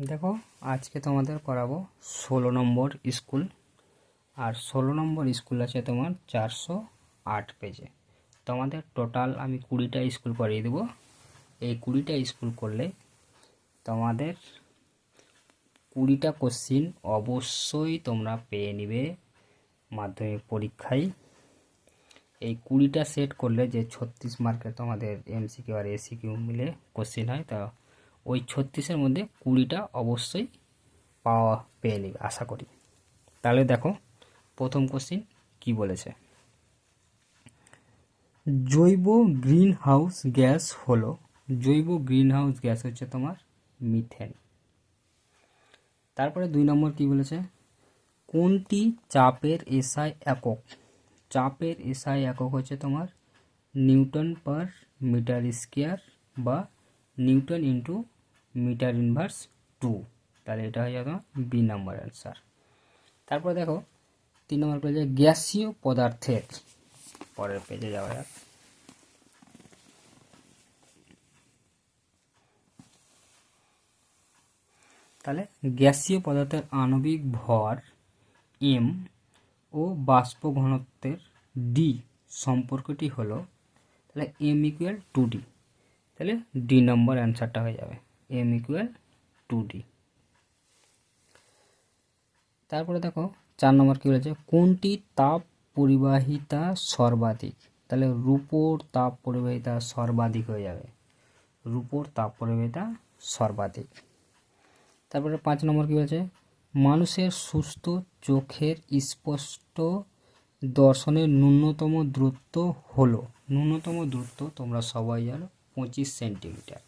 দেখো, আজকে তোমাদের করাবো 16 নম্বর স্কুল। আর 16 নম্বর স্কুল আছে তোমার 408 পেজে। তোমাদের টোটাল আমি 20টা স্কুল করিয়ে দেবো। এই 20টা স্কুল করলে তোমাদের 20টা কোশ্চিন অবশ্যই তোমরা পেয়ে নিবে মাধ্যমিক পরীক্ষায়। এই 20টা সেট করলে যে 36 মার্কের তোমাদের এমসিকিউ আর এসিকিউ মিলে কোশ্চিন হয়, তা ওই 36-এর মধ্যে 20টা অবশ্যই পেয়ে নিবে আশা করি। তাহলে দেখো, প্রথম কোশ্চিন কি বলেছে। জৈব গ্রিন হাউস গ্যাস হলো, জৈব গ্রিন হাউস গ্যাস হচ্ছে তোমার মিথেন। তারপরে 2 নম্বর কি বলেছে, কোনটি চাপের এসআই একক? চাপের এসআই একক হচ্ছে তোমার নিউটন পার মিটার স্কোয়ার বা নিউটন ইন্টু মিটার ইনভার্স 2। তাহলে এটা হয়ে যাবে বি নাম্বার অ্যান্সার। তারপর দেখো 3 নম্বর পেজে গ্যাসীয় পদার্থের, পরের পেজে যাওয়া যাক। তাহলে গ্যাসীয় পদার্থের আণবিক ভর এম ও বাষ্প ঘনত্বের ডি সম্পর্কটি হলো, তাহলে এম ইকুয়াল 2D। তাহলে ডি নম্বর অ্যান্সারটা হয়ে যাবে এম ইকুয়াল 2D। তারপরে দেখো 4 নম্বর কী বলেছে, কোনটি তাপ পরিবাহিতা সর্বাধিক? তাহলে রূপোর তাপ পরিবাহিতা সর্বাধিক হয়ে যাবে, রূপোর তাপ পরিবাহিতা সর্বাধিক। তারপরে 5 নম্বর কী বলেছে, মানুষের সুস্থ চোখের স্পষ্ট দর্শনের ন্যূনতম দূরত্ব হলো, ন্যূনতম দূরত্ব তোমরা সবাই জানো 25 সেন্টিমিটার।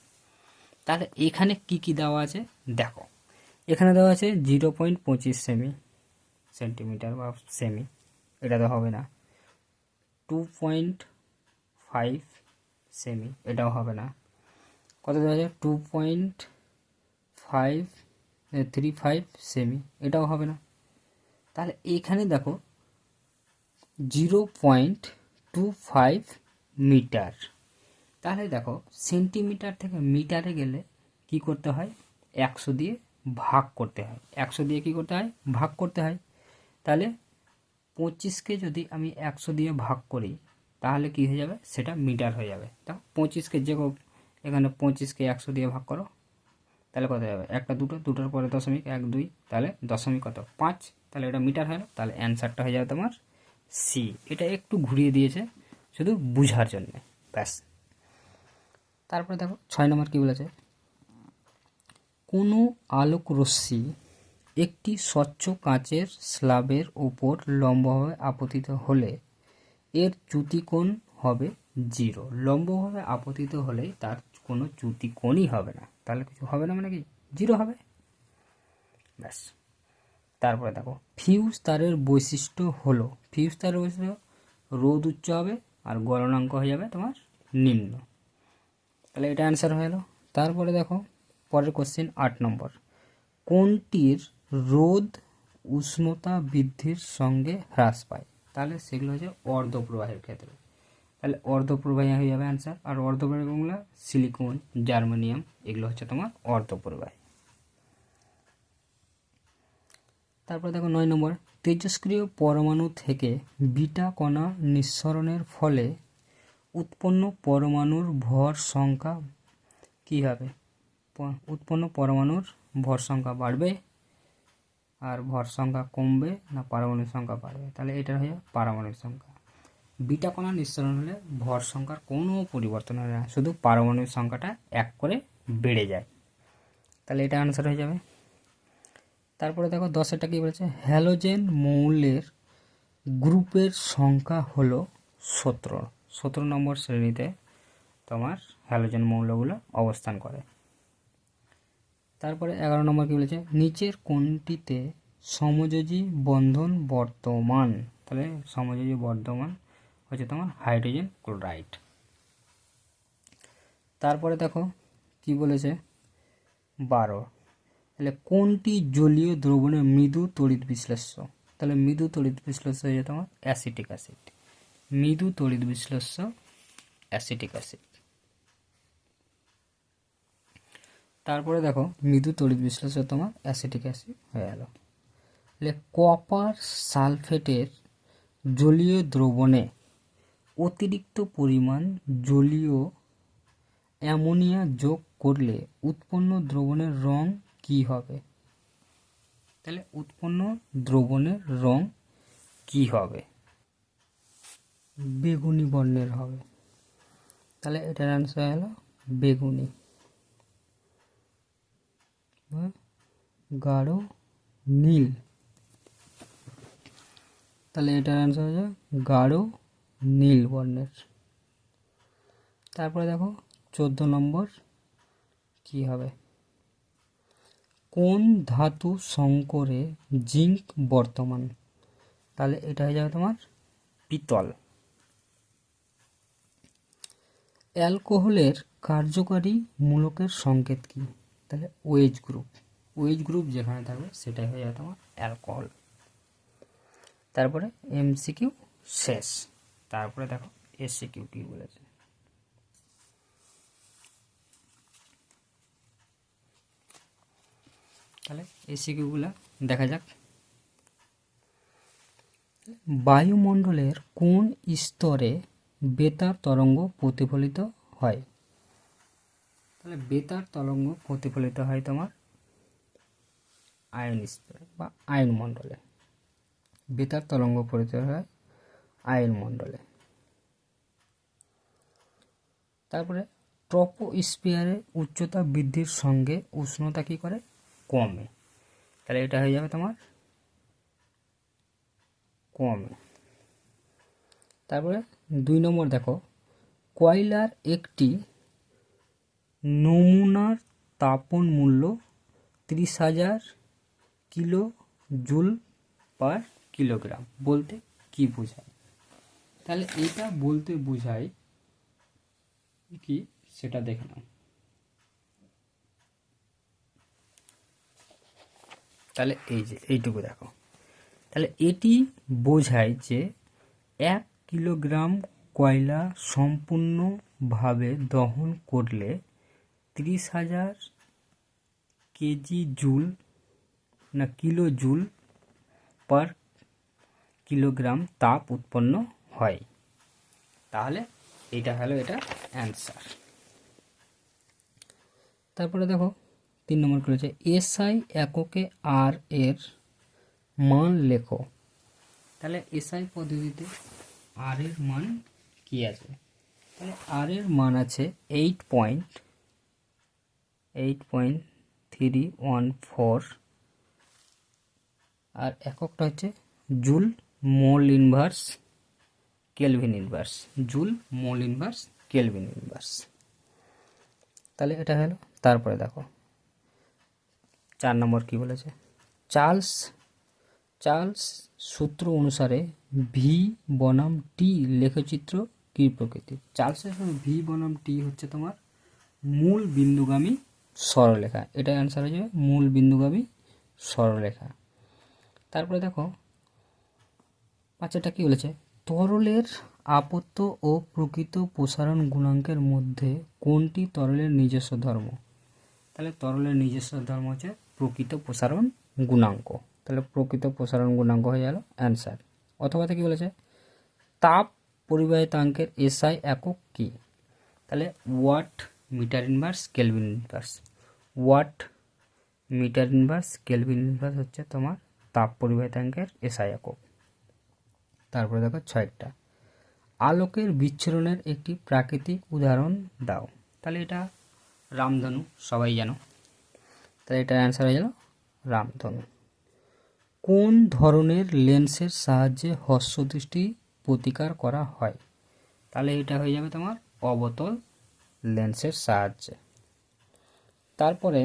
তাহলে এখানে কি কি দেওয়া আছে দেখো, এখানে দেওয়া আছে 0.25 সেন্টিমিটার বা সেমি, এটা তো হবে না। 2.5 সেমি, এটাও হবে না। কত দেওয়া আছে 2.535 সেমি, এটাও হবে না। তাহলে এখানে দেখো 0.25 মিটার। তাহলে দেখো সেন্টিমিটার থেকে মিটারে গেলে কি করতে হয়, 100 দিয়ে ভাগ করতে হয়। 100 দিয়ে কি করতে হয়, ভাগ করতে হয়। তাহলে 25কে যদি আমি 100 দিয়ে ভাগ করি তাহলে কি হয়ে যাবে, সেটা মিটার হয়ে যাবে। দেখো 25কে যে এখানে 25কে 100 দিয়ে ভাগ করো, তাহলে কত যাবে, একটা দুটো, দুটোর পরে দশমিক 1 2, তাহলে দশমিক কত 5, তাহলে এটা মিটার হলো। তাহলে অ্যান্সারটা হয়ে যাবে তোমার সি। এটা একটু ঘুরিয়ে দিয়েছে শুধু বুঝার জন্য, ব্যাস। তারপরে দেখো 6 নম্বর কী বলেছে, কোনো আলোক রশ্মি একটি স্বচ্ছ কাঁচের স্ল্যাবের উপর লম্বভাবে আপতিত হলে এর চ্যুতিকোণ হবে 0। লম্বভাবে আপতিত হলে তার কোনো চ্যুতিকোণই হবে না, তাহলে কিছু হবে না মানে কি 0 হবে, ব্যাস। তারপরে দেখো ফিউজ তারের বৈশিষ্ট্য হলো, ফিউজ তারের বৈশিষ্ট্য রোধ উচ্চ হবে আর গলনাঙ্ক হয়ে যাবে তোমার নিম্ন। তাহলে এটা অ্যান্সার হয়ে গেল। তারপরে দেখো পরের কোশ্চেন 8 নম্বর, কোনটির রোধ উষ্ণতা বৃদ্ধির সঙ্গে হ্রাস পায়? তাহলে সেগুলো হচ্ছে অর্ধপ্রবাহের ক্ষেত্রে। তাহলে অর্ধপ্রবাহী হয়ে যাবে অ্যান্সার। আর অর্ধপ্রবাহীগুলো সিলিকন, জার্মানিয়াম, এগুলো হচ্ছে তোমার অর্ধপ্রবাহী। তারপর দেখো 9 নম্বর, তেজস্ক্রিয় পরমাণু থেকে বিটা কণা নিঃসরণের ফলে উৎপন্ন পরমাণুর ভর সংখ্যা কী হবে? উৎপন্ন পরমাণুর ভর সংখ্যা বাড়বে আর ভর সংখ্যা কমবে না পারমাণবিক সংখ্যা বাড়বে? তাহলে এটা হয়ে পারমাণবিক সংখ্যা। বিটা কণা নিঃসরণ হলে ভর সংখ্যার কোনো পরিবর্তন হয় না, শুধু পারমাণবিক সংখ্যাটা 1 করে বেড়ে যায়। তাহলে এটা আনসার হয়ে যাবে। তারপরে দেখো 10-এরটা কী বলেছে, হ্যালোজেন মৌলের গ্রুপের সংখ্যা হলো 17। 17 নম্বর শ্রেণীতে তোমার হ্যালোজেন মৌলগুলো অবস্থান করে। তারপরে 11 নম্বর কী বলেছে, নিচের কোনটিতে সমযোজী বন্ধন বর্তমান? তাহলে সমযোজী বর্তমান হচ্ছে তোমার হাইড্রোজেন ক্লোরাইড। তারপরে দেখো কি বলেছে 12, তাহলে কোনটি জলীয় দ্রবণের মৃদু তড়িৎ বিশ্লেষ্য? তাহলে মৃদু তড়িৎ বিশ্লেষ্য হয়ে তোমার অ্যাসিটিক অ্যাসিড, মৃদু তড়িৎ বিশ্লেষ্য অ্যাসিটিক অ্যাসিড। তারপরে দেখো মৃদু তড়িৎ বিশ্লেষণ তোমার অ্যাসিটিক অ্যাসিড হয়ে গেল। কপার সালফেটের জলীয় দ্রবণে অতিরিক্ত পরিমাণ জলীয় অ্যামোনিয়া যোগ করলে উৎপন্ন দ্রবণের রং কি হবে? তাহলে উৎপন্ন দ্রবণের রং কি হবে? বেগুনি বর্ণের হবে। তাহলে এটার অ্যান্সার হলো বেগুনি, গাঢ় নীল। তাহলে এটার অ্যান্সার হচ্ছে গাঢ় নীল বর্ণের। তারপরে দেখো 14 নম্বর কি হবে? কোন ধাতু সংকরে জিঙ্ক বর্তমান? তাহলে এটা হয়ে যাবে তোমার পিতল। অ্যালকোহলের কার্যকারী মূলকের সংকেত কি? তাহলে ওএইচ গ্রুপ। ওএইচ গ্রুপ যেখানে থাকবে সেটাই হয়ে যাবে তোমার অ্যালকোহল। তারপরে এমসিকিউ শেষ। তারপরে দেখো এসসিকিউ কি বলেছে। তাহলে এসসিকিউগুলো দেখা যাক। বায়ুমণ্ডলের কোন স্তরে বেতার তরঙ্গ প্রতিফলিত হয়? তাহলে বেতার তরঙ্গ প্রতিফলিত হয় তোমার আয়ন স্তরে বা আয়নমণ্ডলে। বেতার তরঙ্গ প্রতিফলিত হয় আয়নমণ্ডলে। তারপরে ট্রপোস্ফিয়ারের উচ্চতা বৃদ্ধির সঙ্গে উষ্ণতা কি করে? কমে। তাহলে এটা হয়ে যাবে তোমার কমে। তারপরে 2 নম্বর দেখো, কয়লার একটি নমুনার তাপন মূল্য 30,000 কিলো জুল পার কিলোগ্রাম বলতে কি বোঝায়? তাহলে এটা বলতে বোঝায় কি সেটা দেখে নাও। তাহলে এই যে এইটুকু দেখো, তাহলে এটি বোঝায় যে 1 কিলোগ্রাম কয়লা সম্পূর্ণভাবে দহন করলে 30,000 কেজি জুল না কিলো জুল পার কিলোগ্রাম তাপ উৎপন্ন হয়। তাহলে এটা হলো এটা অ্যান্সার। তারপরে দেখো 3 নম্বর কি বলেছে? এসআই এককে আর এর মান লেখো। তাহলে এসআই পদ্ধতিতে আর এর মান কি আছে? তাহলে আর এর মান আছে 8.314 আর এককটা হচ্ছে joule mole inverse kelvin inverse. Joule mole inverse kelvin inverse. তাহলে এটা হলো। তারপরে দেখো 4 নম্বর কি বলেছে? চার্লস সূত্র অনুসারে ভি বনাম টি লেখচিত্র কি প্রকৃতির? চার্লসের ভি বনাম টি হচ্ছে তোমার মূল বিন্দুগামী সরলরেখা। এটা অ্যান্সার হয়ে যাবে মূল বিন্দুগামী সরলরেখা। তারপরে দেখো 5টা কি বলেছে? তরলের আপত্য ও প্রকৃত প্রসারণ গুণাঙ্কের মধ্যে কোনটি তরলের নিজস্ব ধর্ম? তাহলে তরলের নিজস্ব ধর্ম হচ্ছে প্রকৃত প্রসারণ গুণাঙ্ক। তাহলে প্রকৃত প্রসারণ গুণাঙ্ক হয়ে গেল অ্যান্সার। অথবা কি বলেছে? তাপ পরিবাহিতাঙ্কের এসআই একক কি? তাহলে watt metre inverse kelvin inverse. Watt metre inverse kelvin inverse হচ্ছে তোমার তাপ পরিবাহিতাঙ্কের এসআই একক। তারপরে দেখো 6টা, আলোকের বিচ্ছুরণের একটি প্রাকৃতিক উদাহরণ দাও। তাহলে এটা রামধনু, সবাই জানো। তাহলে এটার অ্যান্সার হয়ে গেল রামধনু। কোন ধরনের লেন্সের সাহায্যে হ্রস্বদৃষ্টি প্রতিকার করা হয়? তাহলে এটা হয়ে যাবে তোমার অবতল লেন্সের সাহায্যে। তারপরে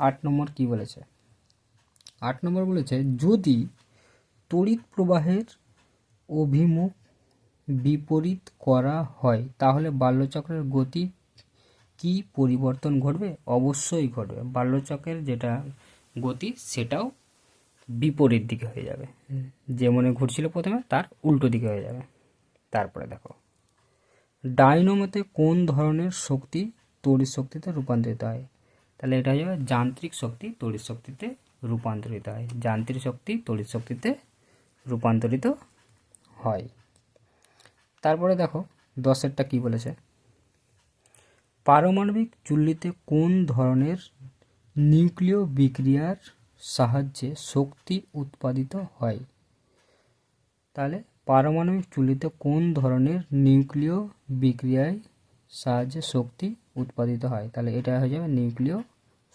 8 নম্বর কি বলেছে? 8 নম্বর বলেছে যদি তড়িৎ প্রবাহের অভিমুখ বিপরীত করা হয় তাহলে বাল্যচক্রের গতি কি পরিবর্তন ঘটবে? অবশ্যই ঘটবে। বাল্যচক্রের যেটা গতি সেটাও বিপরীত দিকে হয়ে যাবে, যেমন ঘুরছিল প্রথমে তার উল্টো দিকে হয়ে যাবে। তারপরে দেখো ডাইনামোতে কোন ধরনের শক্তি তড়িৎ শক্তিতে রূপান্তরিত হয়? তাহলে এটা হয়ে যাবে যান্ত্রিক শক্তি তড়িৎ শক্তিতে রূপান্তরিত হয়, যান্ত্রিক শক্তি তড়িৎ শক্তিতে রূপান্তরিত হয়। তারপরে দেখো 10এরটা কি বলেছে, পারমাণবিক চুল্লিতে কোন ধরনের নিউক্লিয় বিক্রিয়ার সাহায্যে শক্তি উৎপাদিত হয়। তাহলে পারমাণবিক চুল্লিতে কোন ধরনের নিউক্লিয় বিক্রিয়ায় সাহায্যে শক্তি উৎপাদিত হয়। তাহলে এটা হয়ে যাবে নিউক্লিয়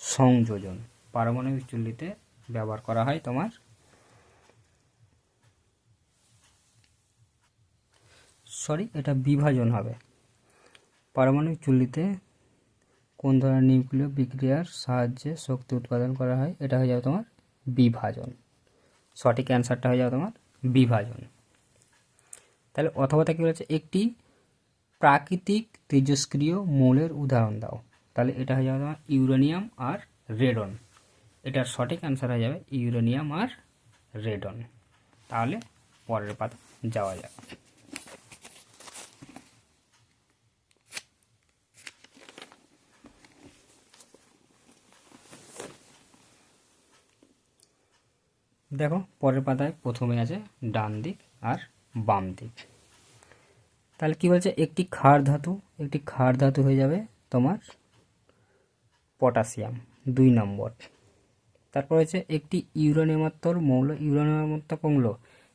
সংযোজন। পারমাণবিক চুল্লিতে ব্যবহার করা হয় তোমার এটা বিভাজন হবে। পারমাণবিক চুল্লিতে কোন ধরনের নিউক্লিয় বিক্রিয়ার সাহায্যে শক্তি উৎপাদন করা হয়, এটা হয়ে যাবে তোমার বিভাজন। সঠিক অ্যান্সারটা হয়ে যাবে তোমার বিভাজন। তাহলে অথবাটা কী বলেছে, একটি প্রাকৃতিক তেজস্ক্রিয় মৌলের উদাহরণ দাও। তাহলে এটা হয়ে যাবে তোমার ইউরেনিয়াম আর রেডন। এটার সঠিক অ্যান্সার হয়ে যাবে ইউরেনিয়াম আর রেডন। তাহলে পরের পাতা যাওয়া যাক। দেখো পরের পাতায় প্রথমে আছে ডান দিক আর বাম দিক। তাহলে কি বলছে, একটি ক্ষার ধাতু হয়ে যাবে তোমার পটাশিয়াম 2 নম্বর। তারপর হচ্ছে একটি ইউরেনিয়ামাত্মক মৌল,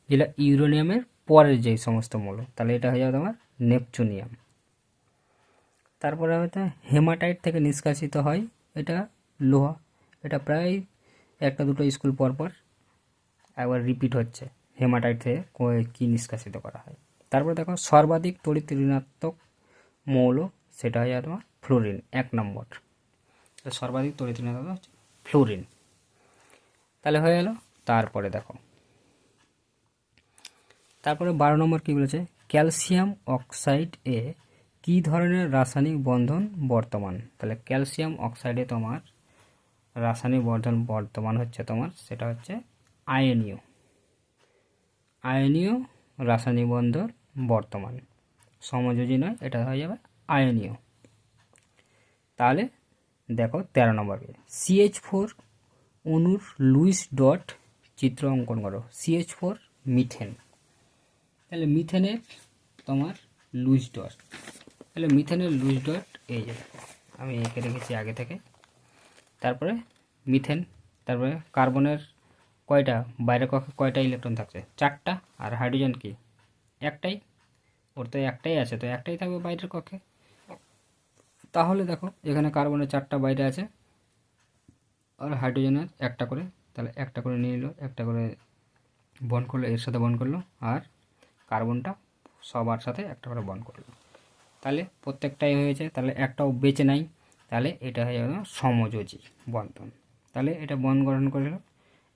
যেটা ইউরেনিয়ামের পরের যে সমস্ত মৌল, তাহলে এটা হয়ে যাবে তোমার নেপচুনিয়াম। তারপরে হয়তো হেমাটাইট থেকে নিষ্কাশিত হয় এটা লোহা। এটা প্রায় 1-2 স্কুল পর একবার রিপিট হচ্ছে, হেমাটাইট থেকে কী নিষ্কাশিত করা হয়। তারপরে দেখো সর্বাধিক তড়িৎ ঋণাত্মক মৌল, সেটা হয়ে যাবে তোমার ফ্লোরিন 1 নম্বর। সর্বাধিক তড়িৎ ঋণাত্মক হচ্ছে ফ্লোরিন। তাহলে হয়ে গেল। তারপরে দেখো 12 নম্বর কি বলেছে, ক্যালসিয়াম অক্সাইড এ কি ধরনের রাসায়নিক বন্ধন বর্তমান। তাহলে ক্যালসিয়াম অক্সাইডে তোমার রাসায়নিক বর্তমান হচ্ছে তোমার, সেটা হচ্ছে আয়নীয় রাসায়নিক বন্ধন বর্তমান, সমযোজী নয়, এটা হয়ে যাবে আয়নীয়। তাহলে দেখো 13 নম্বর CH4 অণুর লুইস ডট চিত্র অঙ্কন করো। CH4 methane. তাহলে মিথেনের তোমার লুইস ডট, তাহলে মিথেনের লুইস ডট এই যে আমি এঁকে রেখেছি আগে থেকে। তারপরে মিথেন, তারপরে কার্বনের কয়টা বাইরের কক্ষে কয়টা ইলেকট্রন থাকছে, 4টা। আর হাইড্রোজেন কি একটাই, ওর তো একটাই আছে, তো একটাই থাকবে বাইরের কক্ষে। তাহলে দেখো এখানে কার্বনের 4টা বাইরে আছে আর হাইড্রোজেনের 1টা করে, তাহলে 1টা করে নিয়ে নিল, 1টা করে বন্ড করলো, এর সাথে বন্ড করলো, আর কার্বনটা সবার সাথে 1টা করে বন্ড করলো। তাহলে প্রত্যেকটাই হয়েছে, তাহলে একটাও বেঁচে নাই। তাহলে এটা হয়ে যাবে সমযোজী বন্ধন। তাহলে এটা বন্ড গঠন করে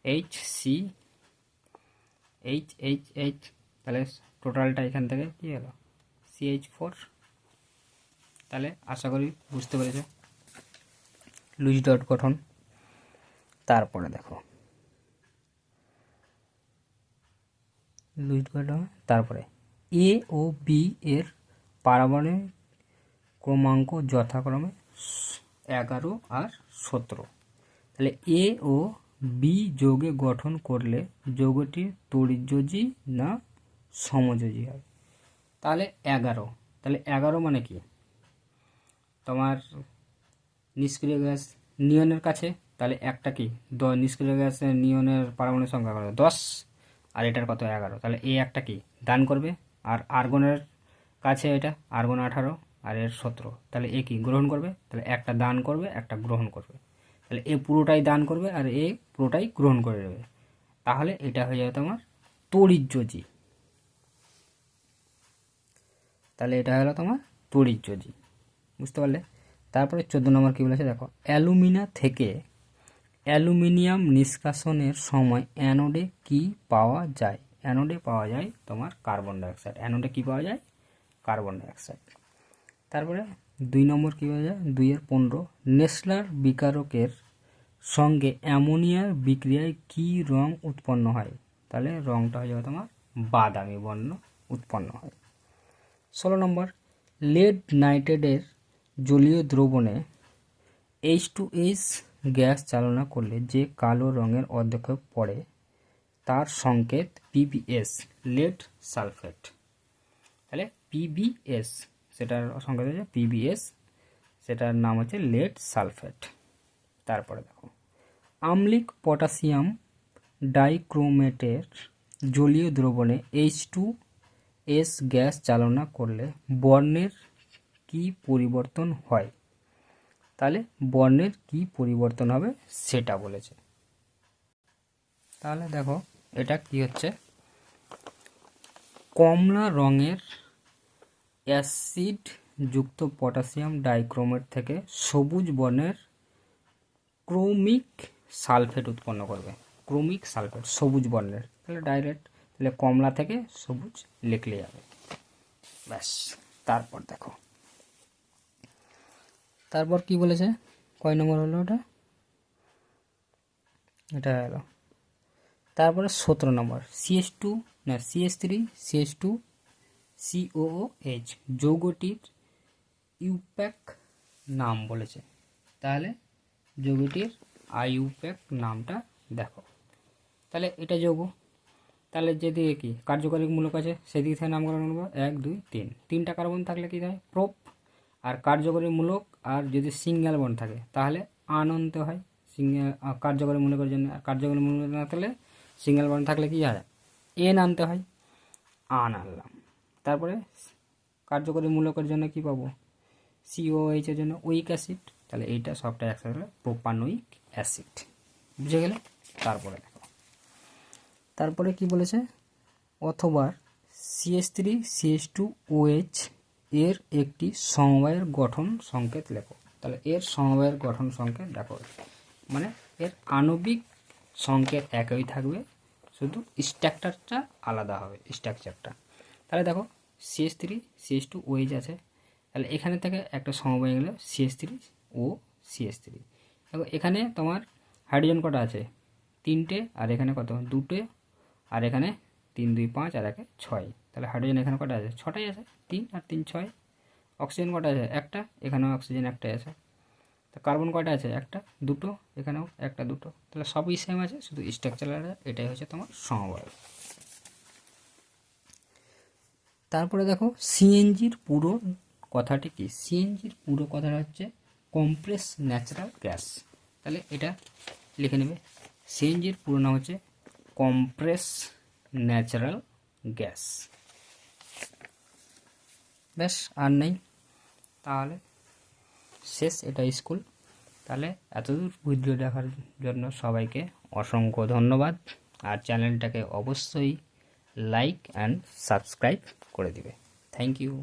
HCH, তাহলে টোটালটা এখান থেকে কী হলো CH4। তাহলে আশা করি বুঝতে পেরেছ লুইস ডট গঠন। তারপরে দেখো লুইস ডট, তারপরে A ও B এর পারমাণবিক ক্রমাঙ্ক যথাক্রমে 11 আর 17। তাহলে A ও B যোগে গঠন করলে যৌগটি তড়িৎযোজী না সমযোজী হয়। তাহলে 11, তাহলে 11 মানে কি তোমার নিষ্ক্রিয় গ্যাস নিয়নের কাছে, তাহলে একটা কি নিষ্ক্রিয় গ্যাস নিয়নের পারমাণবিক সংখ্যা কত 10, আর এটার কত 11। তাহলে এই একটা কি দান করবে, আর আর্গনের কাছে এটা আর্গন 18 আর এর 17, তাহলে এ কি গ্রহণ করবে, তাহলে একটা দান করবে একটা গ্রহণ করবে। তাহলে এ পুরোটাই দান করবে আর এ পুরোটাই গ্রহণ করে নেবে। তাহলে এটা হয়ে যাবে তোমার তড়িৎযোজী। তাহলে এটা হলো তোমার তড়িৎযোজী, বুঝতে পারলে। তারপরে 14 নম্বর কী বলেছে দেখো, অ্যালুমিনা থেকে অ্যালুমিনিয়াম নিষ্কাশনের সময় অ্যানোডে কি পাওয়া যায়। অ্যানোডে পাওয়া যায় তোমার কার্বন ডাইঅক্সাইড। অ্যানোডে কি পাওয়া যায়, কার্বন ডাইঅক্সাইড। তারপরে 2 নম্বর কী পাওয়া যায়, 2-15 নেসলার বিকারকের সঙ্গে অ্যামোনিয়ার বিক্রিয়ায় কি রং উৎপন্ন হয়। তাহলে রংটা হয়ে যাবে তোমার বাদামি বর্ণ উৎপন্ন হয়। 16 নম্বর লেড নাইট্রেটের জলীয় দ্রবণে H2S গ্যাস চালনা করলে যে কালো রঙের অর্ধেকে পড়ে তার সংকেত PbS, লেড সালফেট। তাহলে PbS, সেটার সংকেত হচ্ছে PbS, সেটার নাম হচ্ছে লেড সালফেট। তারপরে দেখো, আম্লিক পটাশিয়াম ডাইক্রোমেটের জলীয় দ্রবণে H2S গ্যাস চালনা করলে বর্ণের কি পরিবর্তন হয়? তাহলে বর্ণের কি পরিবর্তন হবে সেটা বলেছে। তাহলে দেখো এটা কি হচ্ছে, কমলা রঙের অ্যাসিড যুক্ত পটাশিয়াম ডাইক্রোমেট থেকে সবুজ বর্ণের ক্রোমিক সালফেট উৎপন্ন করবে। ক্রোমিক সালফেট সবুজ বর্ণের, তাহলে ডাইরেক্ট তাহলে কমলা থেকে সবুজ লিখলে যাবে, ব্যাস। তারপর দেখো, তারপর কি বলেছে, কয় নম্বর হলো ওটা, এটা হলো। তারপরে 17 নম্বর, CH3 CH2 COOH যৌগটির ইউপ্যাক নাম বলেছে। তাহলে যৌগটির আইউপ্যাক নামটা দেখো। তাহলে এটা যৌগ, তাহলে যেদিকে কি কার্যকরী মূলক আছে সেদিকে থেকে নামকরণ করবো 1 2 3, 3টা কার্বন থাকলে কি হয় প্রোপ, আর কার্যকরী মূলক আর যদি সিঙ্গেল বন্ড থাকে তাহলে আন আনতে হয় সিঙ্গেল কার্যকরী মূলকের জন্য। আর কার্যকরী মূলক না থাকলে সিঙ্গেল বন্ড থাকলে কি হয় এন আনতে হয়, আন আনলাম। তারপরে কার্যকরী মূলকের জন্য কি পাবো, COH এর জন্য উইক অ্যাসিড, তাহলে এইটা সবটা একসাথে প্রোপানোইক অ্যাসিড, বুঝে গেলে। তারপরে দেখো, তারপরে কি বলেছে, অথবা CH3 CH2OH এর একটি সমবায়ের গঠন সংকেত লেখো। তাহলে এর সমবায়ের গঠন সংকেত দেখো, মানে এর আণবিক সংকেত একই থাকবে, শুধু স্ট্রাকচারটা আলাদা হবে, স্ট্রাকচারটা। তাহলে দেখো CH3 CH2OH আছে, তাহলে এখানে থেকে একটা সমবায় গেলে CH3O CH3। দেখো এখানে তোমার হাইড্রোজেন কটা আছে, 3টে, আর এখানে কত 2টে, আর এখানে 3 2 5 আর 1 6। তাহলে হাইড্রোজেন এখানে কটা আছে, 6টাই আছে, 3 আর 3 6। অক্সিজেন কটা আছে, একটা, এখানেও অক্সিজেন একটাই আছে। তো কার্বন কয়টা আছে, একটা, দুটো, এখানেও একটা দুটো, তাহলে সবই সেম আছে, শুধু স্ট্রাকচার আলাদা। এটাই হচ্ছে তোমার সমবায়। তারপরে দেখো সিএনজির পুরো কথাটি কি, সিএনজির পুরো কথাটা হচ্ছে কম্প্রেস ন্যাচারাল গ্যাস। তাহলে এটা লিখে নেবে, সিএনজির পুরো নাম হচ্ছে কম্প্রেস ন্যাচারাল গ্যাস, ব্যাস আর নেই। তাহলে শেষ এটা স্কুল। তাহলে এতদূর ভিডিও দেখার জন্য সবাইকে অসংখ্য ধন্যবাদ, আর চ্যানেলটাকে অবশ্যই লাইক অ্যান্ড সাবস্ক্রাইব করে দিবে। Thank you.